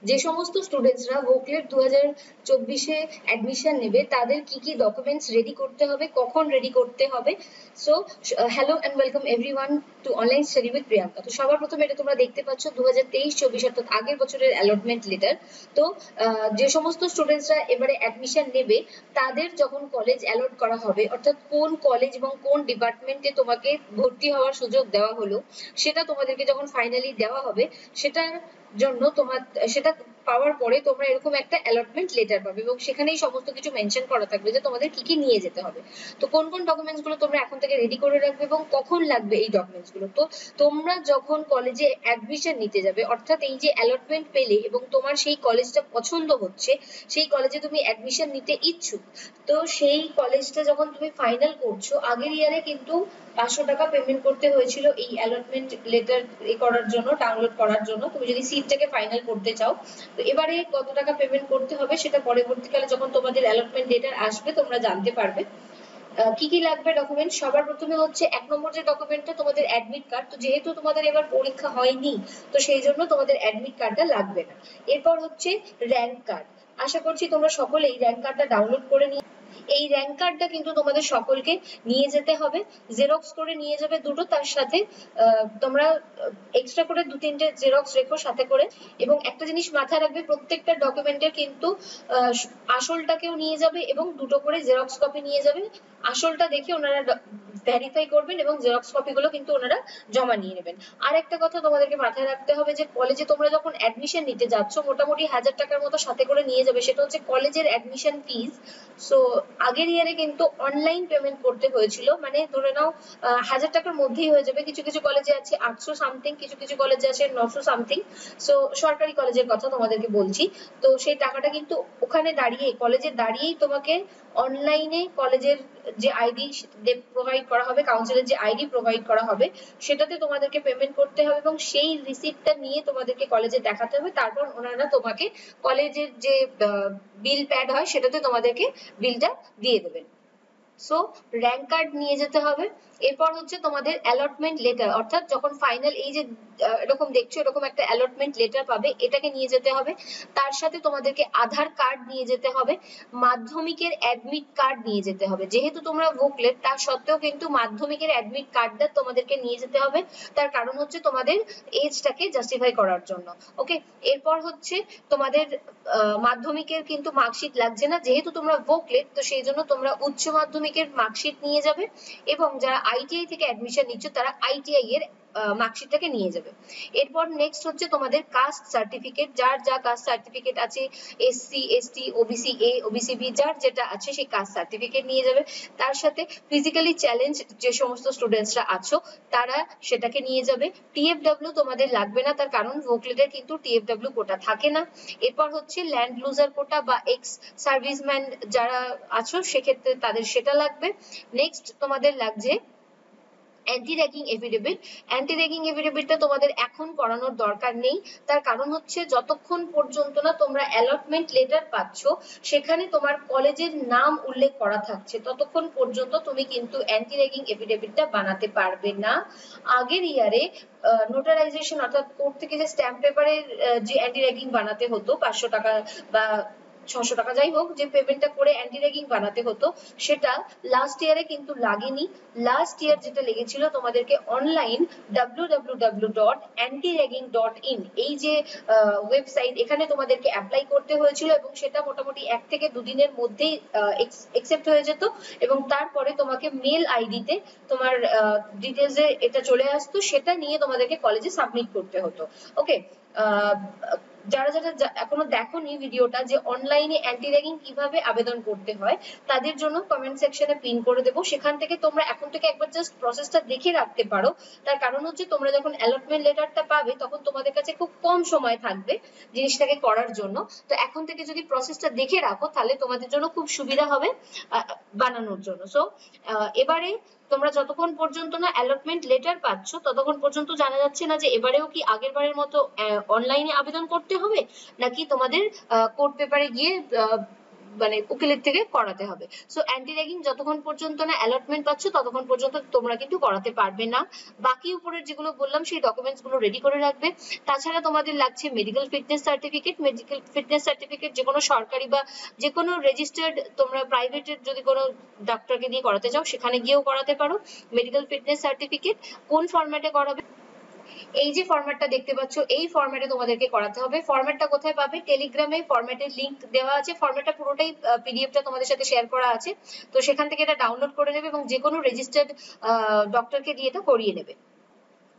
যে সমস্ত স্টুডেন্টসরা ভোকলেট 2024-এ অ্যাডমিশন নেবে তাদের কি কি ডকুমেন্টস রেডি করতে হবে, কখন রেডি করতে হবে। So hello and welcome everyone two online study with Priyanka. তো সবার প্রথমে এটা তোমরা দেখতে পাচ্ছ 2023-24 অর্থাৎ আগের বছরের অ্যালটমেন্ট লেটার। তো যে সমস্ত স্টুডেন্টসরা এবারে অ্যাডমিশন নেবে তাদের যখন কলেজ অ্যালট করা হবে, অর্থাৎ কোন কলেজ এবং কোন ডিপার্টমেন্টে তোমাকে ভর্তি হওয়ার সুযোগ দেওয়া হলো সেটা তোমাদেরকে যখন ফাইনালি দেওয়া হবে, সেটার জন্য সেটা পাওয়ার পরে তোমরা এরকম একটা অ্যালটমেন্ট লেটার পাবে এবং সেখানেই সমস্ত কিছু মেনশন করা থাকবে যে তোমাদের কি কি নিয়ে যেতে হবে। তো কোন কোন ডকুমেন্টস গুলো তোমরা এখন থেকে রেডি করে রাখবে এবং কখন লাগবে এই ডকুমেন্টস গুলো। তো তোমরা যখন কলেজে অ্যাডমিশন নিতে যাবে, অর্থাৎ এই যে অ্যালটমেন্ট পেলে এবং তোমার সেই কলেজটা পছন্দ হচ্ছে, সেই কলেজে তুমি অ্যাডমিশন নিতে ইচ্ছুক, তো সেই কলেজটা যখন তুমি ফাইনাল করছো, আগের ইয়ারে কিন্তু 500 টাকা পেমেন্ট করতে হয়েছিল এই অ্যালটমেন্ট লেটার করার জন্য, ডাউনলোড করার জন্য, তুমি যদি সিটটাকে ফাইনাল করতে চাও। তো এবারে কত টাকা পেমেন্ট করতে হবে সেটা পরবর্তীকালে যখন তোমাদের অ্যালটমেন্ট লেটার আসবে তোমরা জানতে পারবে। কি কি লাগবে ডকুমেন্ট, সবার প্রথমে হচ্ছে 1 নম্বর যে ডকুমেন্টটা তোমাদের অ্যাডমিট কার্ড। তো যেহেতু তোমাদের এবার পরীক্ষা হয়নি তো সেই জন্য তোমাদের অ্যাডমিট কার্ডটা লাগবে না। এরপর হচ্ছে র্যাঙ্ক কার্ড। আশা করছি তোমরা সকলেই র্যাঙ্ক কার্ডটা ডাউনলোড করে নিয়ে, এই র্যাঙ্ক কার্ডটা কিন্তু তোমাদের সকলকে নিয়ে যেতে হবে, জেরক্স করে নিয়ে যাবে দুটো, তার সাথে তোমরা এক্সট্রা করে 2-3টে জেরক্স রেখো সাথে করে। এবং একটা জিনিস মাথায় রাখবে, প্রত্যেকটা ডকুমেন্টের কিন্তু আসলটাকেও নিয়ে যাবে এবং দুটো করে জেরক্স কপি নিয়ে যাবে। আসলটা দেখে ওনারা ভেরিফাই করবেন এবং জেরক্স কপিগুলো কিন্তু ওনারা জমা নিয়ে নেবেন। আর একটা কথা তোমাদেরকে মাথায় রাখতে হবে যে কলেজে তোমরা যখন অ্যাডমিশন নিতে যাচ্ছ মোটামুটি 1000 টাকার মতো সাথে করে নিয়ে যাবে, সেটা হচ্ছে কলেজের অ্যাডমিশন ফিস। সো আগের ইয়ারে কিন্তু অনলাইন পেমেন্ট করতে হয়েছিল, মানে ধরে নাও 1000 টাকার মধ্যেই হয়ে যাবে। কিছু কিছু কলেজে আছে 800 সামথিং, কিছু কিছু কলেজে আছে 900 সামথিং। সো সরকারি কলেজের কথা তোমাদেরকে বলছি। তো সেই টাকাটা কিন্তু ওখানে দাঁড়িয়ে, কলেজে দাঁড়িয়েই তোমাকে অনলাইনে কলেজের যে আইডি প্রোভাইড করা হবে, কাউন্সিলের যে আইডি প্রোভাইড করা হবে, সেটাতে তোমাদেরকে পেমেন্ট করতে হবে এবং সেই রিসিপ্টটা নিয়ে তোমাদেরকে কলেজে দেখাতে হবে। তারপর ওনারা তোমাকে কলেজের যে বিল প্যাড হয় সেটাতে তোমাদেরকে বিলটা দিয়ে দেবেন। সো র্যাঙ্ক কার্ড নিয়ে যেতে হবে। এরপর হচ্ছে তোমাদের অ্যালটমেন্ট লেটার, অর্থাৎ যখন ফাইনাল এই যে এরকম দেখছো এরকম একটা অ্যালটমেন্ট লেটার পাবে, এটাকে নিয়ে যেতে হবে। তার সাথে তোমাদেরকে আধার কার্ড নিয়ে যেতে হবে, মাধ্যমিকের অ্যাডমিট কার্ড নিয়ে যেতে হবে। যেহেতু তোমরা ভোকলেট তার সত্ত্বেও কিন্তু মাধ্যমিকের অ্যাডমিট কার্ডটা তোমাদেরকে নিয়ে যেতে হবে, তার কারণ হচ্ছে তোমাদের এজটাকে জাস্টিফাই করার জন্য। ওকে, এরপর হচ্ছে তোমাদের মাধ্যমিকের কিন্তু মার্কশিট লাগছে না, যেহেতু তোমরা ভোকলেট তো সেই জন্য তোমরা উচ্চ মাধ্যমিকের মার্কশিট নিয়ে যাবে এবং যারা আইটিআই থেকে অ্যাডমিশন নিচ্ছ তারা আইটিআই এর মার্কশিটটাকে নিয়ে যাবে। এরপর নেক্সট হচ্ছে তোমাদের কাস্ট সার্টিফিকেট, যার যা কাস্ট সার্টিফিকেট আছে, SC ST OBC A OBC B যার যেটা আছে সেই কাস্ট সার্টিফিকেট নিয়ে যাবে। তার সাথে ফিজিক্যালি চ্যালেঞ্জ যে সমস্ত স্টুডেন্টসরা আছো তারা সেটাকে নিয়ে যাবে। টিএফডব্লিউ তোমাদের লাগবে না, তার কারণ ভোকলেটের কিন্তু টিএফডব্লিউ কোটা থাকে না। এরপর হচ্ছে ল্যান্ড লুজার কোটা বা এক্স সার্ভিসম্যান যারা আছো সেক্ষেত্রে তাদের সেটা লাগবে। নেক্সট তোমাদের লাগছে anti ragging affidavit. Anti ragging এফিডেভিটটা তোমাদের এখন করানোর দরকার নেই, তার কারণ হচ্ছে যতক্ষণ পর্যন্ত না তোমরা অ্যালটমেন্ট লেটার পাচ্ছ সেখানে তোমার কলেজের নাম উল্লেখ করা থাকছে ততক্ষণ পর্যন্ত তুমি কিন্তু অ্যান্টি র্যাগিং এফিডেভিটটা বানাতে পারবে না। আগের ইয়ারে নোটারাইজেশন অর্থাৎ কোর্ট থেকে যে স্ট্যাম্প পেপারের যে অ্যান্টি র্যাগিং বানাতে হতো 500 টাকা বা 600 টাকা যাই হোক, যে পেমেন্টটা করে অ্যান্টি র্যাগিং বানাতে হতো, সেটা লাস্ট ইয়ারে কিন্তু লাগেনি। লাস্ট ইয়ার যেটা লেগেছিল তোমাদেরকে অনলাইন www.antiragging.in এই যে ওয়েবসাইট, এখানে তোমাদেরকে অ্যাপ্লাই করতে হয়েছিল এবং সেটা মোটামুটি 1 থেকে 2 দিনের মধ্যেই অ্যাকসেপ্ট হয়ে যেত এবং তারপরে তোমাকে মেল আইডিতে তোমার ডিটেলসে এটা চলে আসতো, সেটা নিয়ে তোমাদেরকে কলেজে সাবমিট করতে হতো। ওকে, যারা যারা এখনো দেখোনি ভিডিওটা যে অনলাইনে অ্যান্টি র্যাগিং কিভাবে আবেদন করতে হয়, তাদের জন্য কমেন্ট সেকশনে পিন করে দেবো, সেখান থেকে তোমরা এখন থেকে একবার জাস্ট প্রসেসটা দেখে রাখতে পারো। তার কারণ হচ্ছে তোমরা যখন অ্যালটমেন্ট লেটারটা পাবে তখন তোমাদের কাছে খুব কম সময় থাকবে জিনিসটাকে করার জন্য। তো এখন থেকে যদি প্রসেসটা দেখে রাখো তাহলে তোমাদের জন্য খুব সুবিধা হবে বানানোর জন্য। সো এবারে তোমরা যতক্ষণ পর্যন্ত না অ্যালটমেন্ট লেটার পাচ্ছ ততক্ষণ পর্যন্ত জানা যাচ্ছে না যে এবারেও কি আগের বারের মতো অনলাইনে আবেদন করতে হবে নাকি তোমাদের কোর্ট পেপারে গিয়ে মানে উকিলের থেকে করাতে হবে। সো অ্যান্টি র্যাগিং যতক্ষণ পর্যন্ত না অ্যালটমেন্ট পাচ্ছ ততক্ষণ পর্যন্ত তোমরা কিন্তু করাতে পারবে না। বাকি উপরের যেগুলো বললাম সেই ডকুমেন্টস গুলো রেডি করে রাখবে। তাছাড়া তোমাদের লাগছে medical fitness certificate. Medical fitness certificate যে কোনো সরকারি বা যে কোনো রেজিস্টার্ড, তোমরা প্রাইভেটের যদি কোনো ডাক্তারকে দিয়ে করাতে চাও সেখানে গিয়েও করাতে পারো। মেডিকেল ফিটনেস সার্টিফিকেট কোন ফরম্যাটে করাবে, এই যে ফরম্যাটটা দেখতে পাচ্ছ এই ফরম্যাটে তোমাদেরকে করাতে হবে। ফরম্যাটটা কোথায় পাবে, টেলিগ্রামে ফরম্যাটের লিংক দেওয়া আছে। ফরম্যাটটা পুরোটাই পিডিএফটা তোমাদের সাথে শেয়ার করা আছে, তো সেখান থেকে এটা ডাউনলোড করে নেবে এবং যে কোনো রেজিস্টার্ড ডক্টরকে দিয়ে এটা করিয়ে নেবে।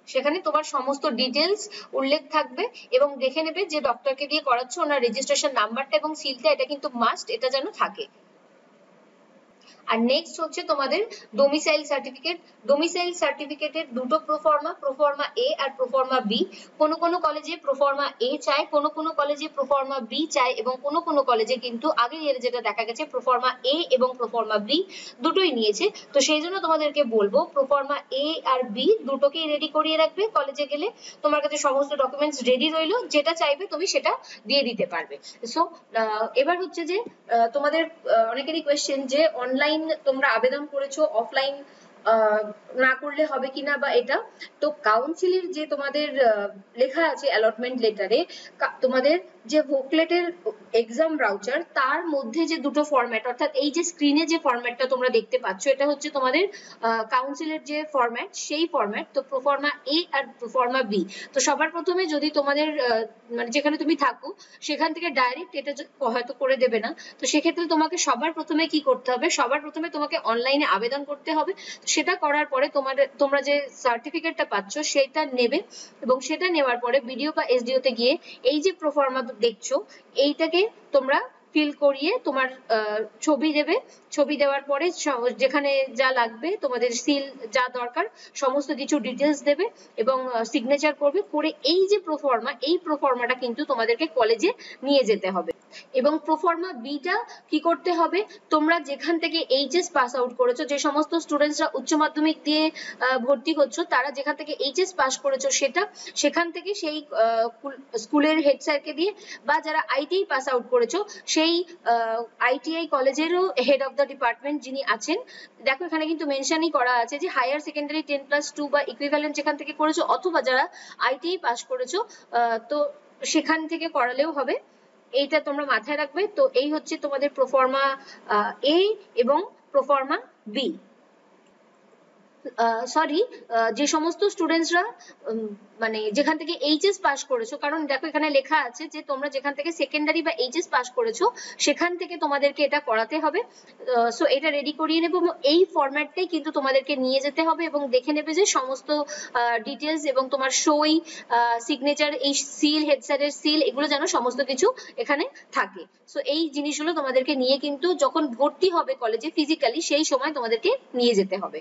সেখানে তোমার সমস্ত ডিটেলস উল্লেখ থাকবে এবং দেখে নেবে যে ডক্টরকে দিয়ে করাচ্ছ ওনার রেজিস্ট্রেশন নাম্বারটা এবং সিলটা, এটা কিন্তু মাস্ট, এটা যেন থাকে। আর নেক্সট হচ্ছে তোমাদের ডোমিসাইল সার্টিফিকেট। ডোমিসাইল সার্টিফিকেটের দুটো প্রোফর্মা এ আর প্রোফর্মা বি। কোন কোন কলেজে প্রোফর্মা এ চায়, কোন কোন কলেজে প্রোফর্মা বি চায় এবং কোন কোন কলেজে কিন্তু আগে যেটা দেখা গেছে প্রোফর্মা এ এবং প্রোফর্মা বি দুটোই নিয়েছে। তো সেই জন্য তোমাদেরকে বলবো প্রোফর্মা এ আর বি দুটোকেই রেডি করিয়ে রাখবে। কলেজে গেলে তোমার কাছে সমস্ত ডকুমেন্টস রেডি রইলো, যেটা চাইবে তুমি সেটা দিয়ে দিতে পারবে। সো এবার হচ্ছে যে তোমাদের অনেকেরই কোয়েশ্চেন যে অনলাইন তোমরা আবেদন করেছো, অফলাইন না করলে হবে কিনা বা এটা। তো কাউন্সিলের যে তোমাদের লেখা আছে অ্যালটমেন্ট লেটারে, তোমাদের যে ভোকলেটের এক্সাম ব্রাউচার তার মধ্যে যে দুটো ফরম্যাট, অর্থাৎ এই যে স্ক্রিনে যে ফরম্যাটটা তোমরা দেখতে পাচ্ছ এটা হচ্ছে তোমাদের কাউন্সিলের যে ফরম্যাট সেই ফরম্যাট। তো প্রোফর্মা এ আর প্রোফর্মা বি। তো সবার প্রথমে যদি তোমাদের মানে যেখানে তুমি থাকো সেখান থেকে ডাইরেক্ট এটা হয়তো করে দেবে না, তো সেক্ষেত্রে তোমাকে সবার প্রথমে কি করতে হবে, সবার প্রথমে তোমাকে অনলাইনে আবেদন করতে হবে। সেটা করার পরে তোমরা যে সার্টিফিকেটটা পাচ্ছ সেটা নেবে এবং সেটা নেওয়ার পরে বিডিও বা এসডিও তে গিয়ে এই যে প্রোফর্মা দেখছো এইটাকে তোমরা ফিল করিয়ে তোমার ছবি দেবে। ছবি দেওয়ার পরে যেখানে যা লাগবে তোমাদের সিল যা দরকার সমস্ত কিছু ডিটেলস দেবে এবং সিগনেচার করবে করে এই যে প্রোফর্মা, এই প্রোফর্মাটা কিন্তু তোমাদেরকে কলেজে নিয়ে যেতে হবে। এবং প্রোফর্মা বিটা কি করতে হবে, তোমরা যেখান থেকে এইচএস পাস আউট করেছো, যে সমস্ত স্টুডেন্টসরা উচ্চ মাধ্যমিক দিয়ে ভর্তি হচ্ছ তারা যেখান থেকে এইচএস পাস করেছো সেখান থেকে সেই স্কুলের হেড স্যারকে দিয়ে, বা যারা আইটিআই পাস আউট করেছো সেই আইটিআই কলেজেরও হেড অফ দ্য ডিপার্টমেন্ট যিনি আছেন, দেখো এখানে কিন্তু মেনশনই করা আছে যে হায়ার সেকেন্ডারি 10+2 বা ইকুইভ্যালেন্ট যেখান থেকে করেছো, অথবা যারা আইটিআই পাস করেছো তো সেখান থেকে করালেও হবে। এইটা তোমরা মাথায় রাখবে। তো এই হচ্ছে তোমাদের প্রোফর্মা এ এবং প্রোফর্মা বি। সরি, যে সমস্ত স্টুডেন্টসরা মানে যেখান থেকে এইচএস পাস করেছো, কারণ দেখো এখানে লেখা আছে যে তোমরা যেখান থেকে সেকেন্ডারি বা এইচএস পাস করেছো সেখান থেকে তোমাদেরকে এটা করাতে হবে। সো এটা রেডি করিয়ে নেবো এবং এই ফরম্যাটটাই কিন্তু তোমাদেরকে নিয়ে যেতে হবে এবং দেখে নেবে যে সমস্ত ডিটেলস এবং তোমার সই, সিগনেচার, এই সিল, হেড স্যারের সিল, এগুলো যেন সমস্ত কিছু এখানে থাকে। সো এই জিনিসগুলো তোমাদেরকে নিয়ে কিন্তু যখন ভর্তি হবে কলেজে ফিজিক্যালি সেই সময় তোমাদেরকে নিয়ে যেতে হবে।